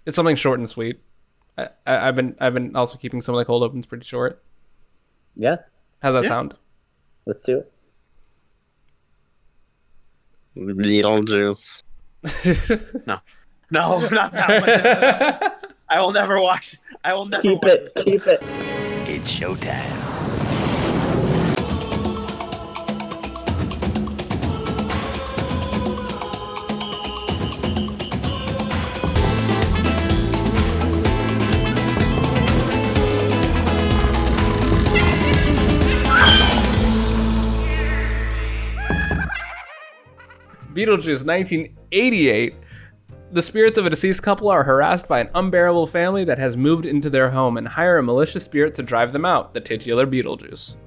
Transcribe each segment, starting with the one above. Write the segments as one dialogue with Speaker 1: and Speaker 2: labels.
Speaker 1: It's something short and sweet. I've been also keeping some of the cold opens pretty short.
Speaker 2: Yeah,
Speaker 1: How's that sound?
Speaker 2: let's do it.
Speaker 3: Beetlejuice. No, not that one. I will never watch. I will never
Speaker 2: Keep
Speaker 3: watch
Speaker 2: it. Keep it.
Speaker 4: It's showtime.
Speaker 1: Beetlejuice, 1988. The spirits of a deceased couple are harassed by an unbearable family that has moved into their home and hire a malicious spirit to drive them out, the titular Beetlejuice.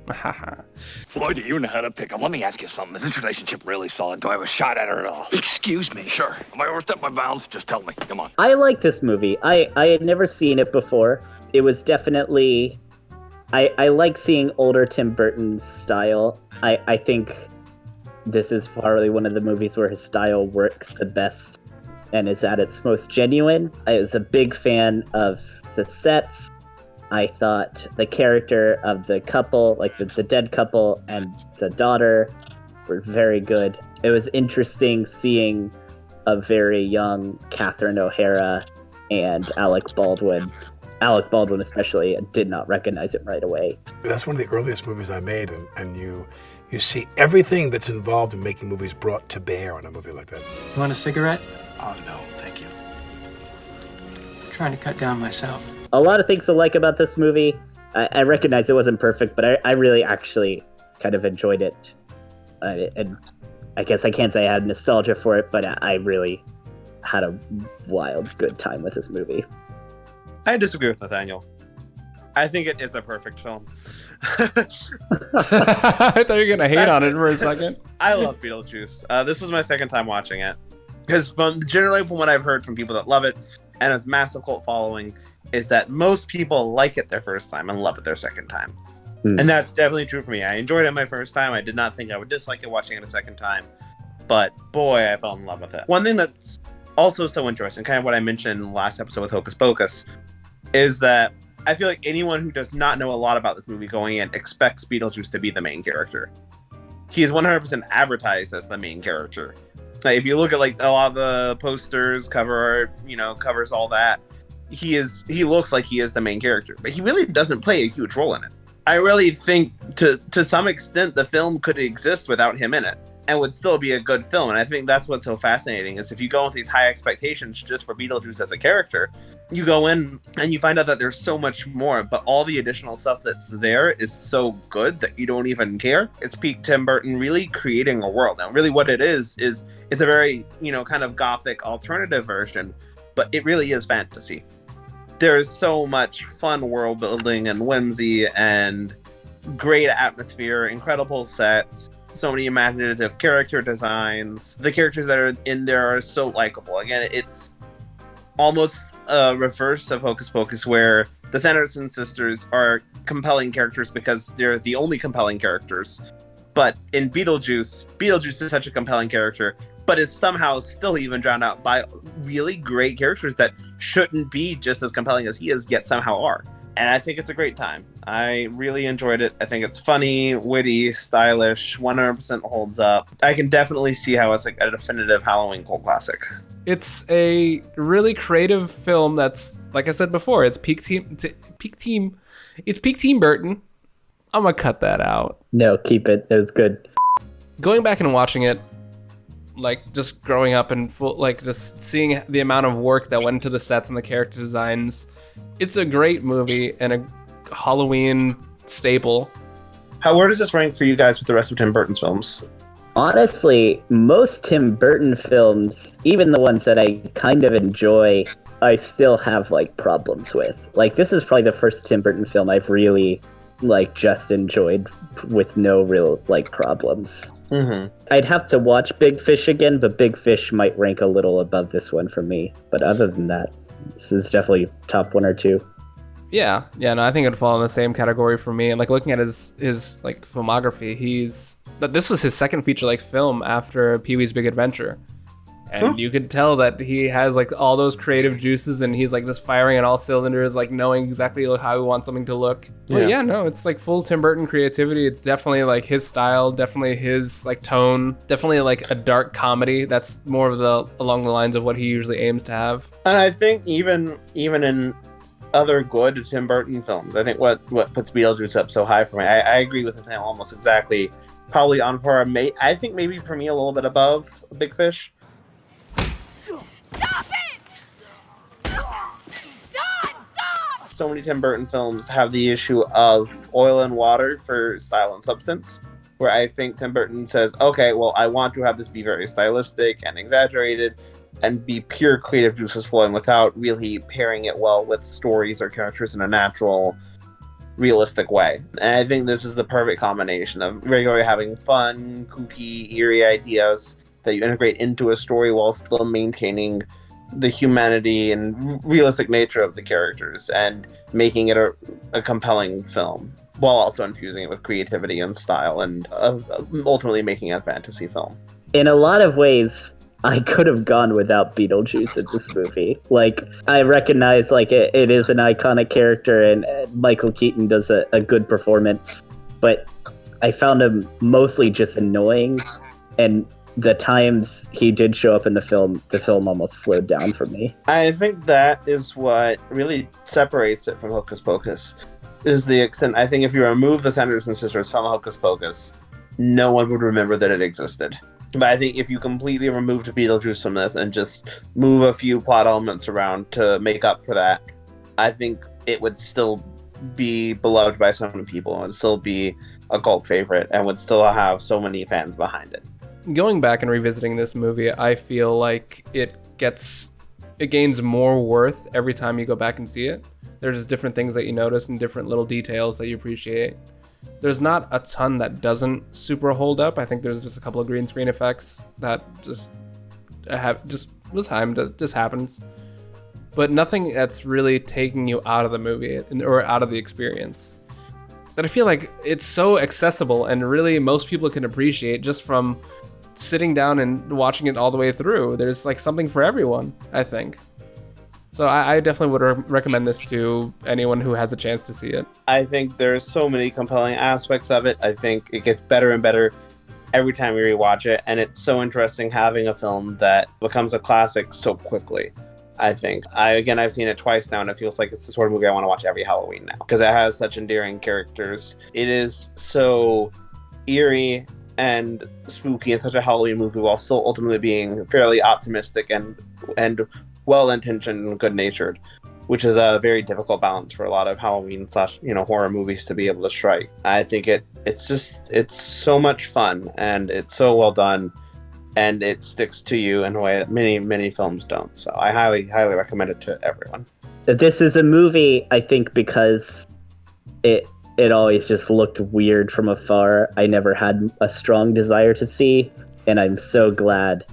Speaker 4: Boy, do you know how to pick 'em. Let me ask you something. Is this relationship really solid? Do I have a shot at her at all? Excuse me. Sure. Am I overstepped my bounds? Just tell me. Come on.
Speaker 2: I like this movie. I had never seen it before. It was definitely... I like seeing older Tim Burton's style. I think this is probably one of the movies where his style works the best and is at its most genuine. I was a big fan of the sets. I thought the character of the couple, like the dead couple and the daughter, were very good. It was interesting seeing a very young Catherine O'Hara and Alec Baldwin. Alec Baldwin especially, I did not recognize him right away.
Speaker 5: That's one of the earliest movies I made, and you see everything that's involved in making movies brought to bear on a movie like that.
Speaker 6: You want a cigarette?
Speaker 5: Oh, no, thank you.
Speaker 6: I'm trying to cut down myself.
Speaker 2: A lot of things to like about this movie. I recognize it wasn't perfect, but I really actually kind of enjoyed it. And I guess I can't say I had nostalgia for it, but I really had a wild good time with this movie.
Speaker 3: I disagree with Nathaniel. I think it is a perfect film.
Speaker 1: I thought you were going to hate on it for a second.
Speaker 3: I love Beetlejuice. This was my second time watching it. Because generally from what I've heard from people that love it, and its massive cult following, is that most people like it their first time and love it their second time. And that's definitely true for me. I enjoyed it my first time. I did not think I would dislike it watching it a second time. But boy, I fell in love with it. One thing that's also so interesting, kind of what I mentioned in the last episode with Hocus Pocus, is that I feel like anyone who does not know a lot about this movie going in expects Beetlejuice to be the main character. He is 100% advertised as the main character. Like, if you look at like a lot of the posters, cover art, covers, all that, he looks like he is the main character, but he really doesn't play a huge role in it. I really think to some extent the film could exist without him in it and would still be a good film. And I think that's what's so fascinating, is if you go with these high expectations just for Beetlejuice as a character, you go in and you find out that there's so much more, but all the additional stuff that's there is so good that you don't even care. It's peak Tim Burton really creating a world. Now, really what it is it's a very, kind of gothic alternative version, but it really is fantasy. There's so much fun world building and whimsy and great atmosphere, incredible sets, so many imaginative character designs. The characters that are in there are so likable. Again, it's almost a reverse of Hocus Pocus, where the Sanderson sisters are compelling characters because they're the only compelling characters. But in Beetlejuice is such a compelling character, but is somehow still even drowned out by really great characters that shouldn't be just as compelling as he is, yet somehow are. And I think it's a great time. I really enjoyed it. I think it's funny, witty, stylish, 100% holds up. I can definitely see how it's like a definitive Halloween cult classic.
Speaker 1: It's a really creative film that's, like I said before, it's peak team Burton. I'm gonna cut that out.
Speaker 2: No, keep it. It was good.
Speaker 1: Going back and watching it, like just growing up and just seeing the amount of work that went into the sets and the character designs, it's a great movie and a Halloween staple.
Speaker 3: Where does this rank for you guys with the rest of Tim Burton's films?
Speaker 2: Honestly, most Tim Burton films, even the ones that I kind of enjoy, I still have problems with. This is probably the first Tim Burton film I've really just enjoyed with no real problems.
Speaker 3: Mm-hmm.
Speaker 2: I'd have to watch Big Fish again, but Big Fish might rank a little above this one for me. But other than that, this is definitely top 1 or 2.
Speaker 1: Yeah, no, I think it'd fall in the same category for me. And looking at his filmography, this was his second feature film after Pee-wee's Big Adventure. And you could tell that he has like all those creative juices, and he's like just firing on all cylinders, like knowing exactly how he wants something to look. But yeah, no, it's like full Tim Burton creativity. It's definitely like his style, definitely his like tone, definitely like a dark comedy. That's more of the along the lines of what he usually aims to have.
Speaker 3: And I think even in other good Tim Burton films, I think what puts Beetlejuice up so high for me, I agree with him almost exactly. Probably on par. I think maybe for me a little bit above Big Fish.
Speaker 7: Stop it! Stop!
Speaker 3: So many Tim Burton films have the issue of oil and water for style and substance, where I think Tim Burton says, okay, well, I want to have this be very stylistic and exaggerated and be pure creative juices flowing without really pairing it well with stories or characters in a natural, realistic way. And I think this is the perfect combination of regularly having fun, kooky, eerie ideas that you integrate into a story while still maintaining the humanity and realistic nature of the characters and making it a compelling film while also infusing it with creativity and style and ultimately making it a fantasy film.
Speaker 2: In a lot of ways, I could have gone without Beetlejuice in this movie. Like, I recognize like it is an iconic character and Michael Keaton does a good performance, but I found him mostly just annoying, and the times he did show up in the film almost slowed down for me.
Speaker 3: I think that is what really separates it from Hocus Pocus, is the extent. I think if you remove the Sanderson sisters from Hocus Pocus, no one would remember that it existed. But I think if you completely removed Beetlejuice from this and just move a few plot elements around to make up for that, I think it would still be beloved by so many people and would still be a cult favorite and would still have so many fans behind it.
Speaker 1: Going back and revisiting this movie, I feel like it gains more worth every time you go back and see it. There's different things that you notice and different little details that you appreciate. There's not a ton that doesn't super hold up. I think there's just a couple of green screen effects that just with time that just happens. But nothing that's really taking you out of the movie or out of the experience. But I feel like it's so accessible and really most people can appreciate just from sitting down and watching it all the way through. There's like something for everyone, I think. So I definitely would recommend this to anyone who has a chance to see it.
Speaker 3: I think there's so many compelling aspects of it. I think it gets better and better every time we rewatch it, and it's so interesting having a film that becomes a classic so quickly. I think I've seen it twice now, and it feels like it's the sort of movie I want to watch every Halloween now because it has such endearing characters. It is so eerie and spooky and such a Halloween movie while still ultimately being fairly optimistic and well-intentioned and good-natured, which is a very difficult balance for a lot of Halloween / horror movies to be able to strike. I think it's so much fun and it's so well done, and it sticks to you in a way that many films don't. So I highly recommend it to everyone.
Speaker 2: This is a movie, I think, because it always just looked weird from afar. I never had a strong desire to see, and I'm so glad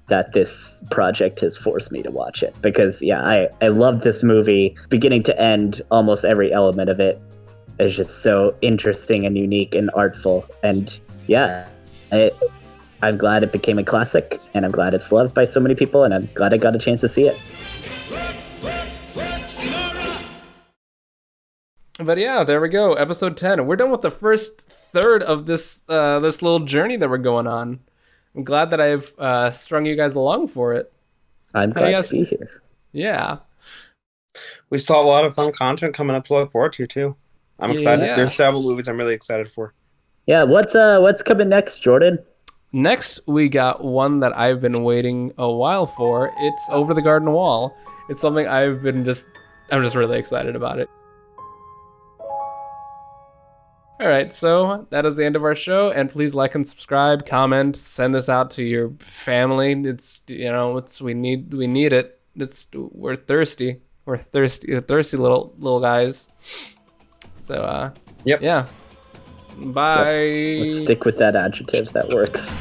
Speaker 2: that this project has forced me to watch it, because I loved this movie beginning to end. Almost every element of it is just so interesting and unique and artful, and I'm glad it became a classic, and I'm glad it's loved by so many people, and I'm glad I got a chance to see it.
Speaker 1: But yeah, there we go, episode 10. We're done with the first third of this little journey that we're going on. I'm glad that I've strung you guys along for it.
Speaker 2: I'm glad to be here.
Speaker 1: Yeah.
Speaker 3: We saw a lot of fun content coming up to look forward to, too. I'm excited.
Speaker 1: Yeah.
Speaker 3: There's several movies I'm really excited for.
Speaker 2: Yeah, what's coming next, Jordan?
Speaker 1: Next, we got one that I've been waiting a while for. It's Over the Garden Wall. It's something I'm just really excited about it. All right, so that is the end of our show, and please like and subscribe, comment, send this out to your family. We need it. We're thirsty. We're thirsty little guys. So
Speaker 3: yep.
Speaker 1: Yeah. Bye.
Speaker 2: Let's stick with that adjective. That works.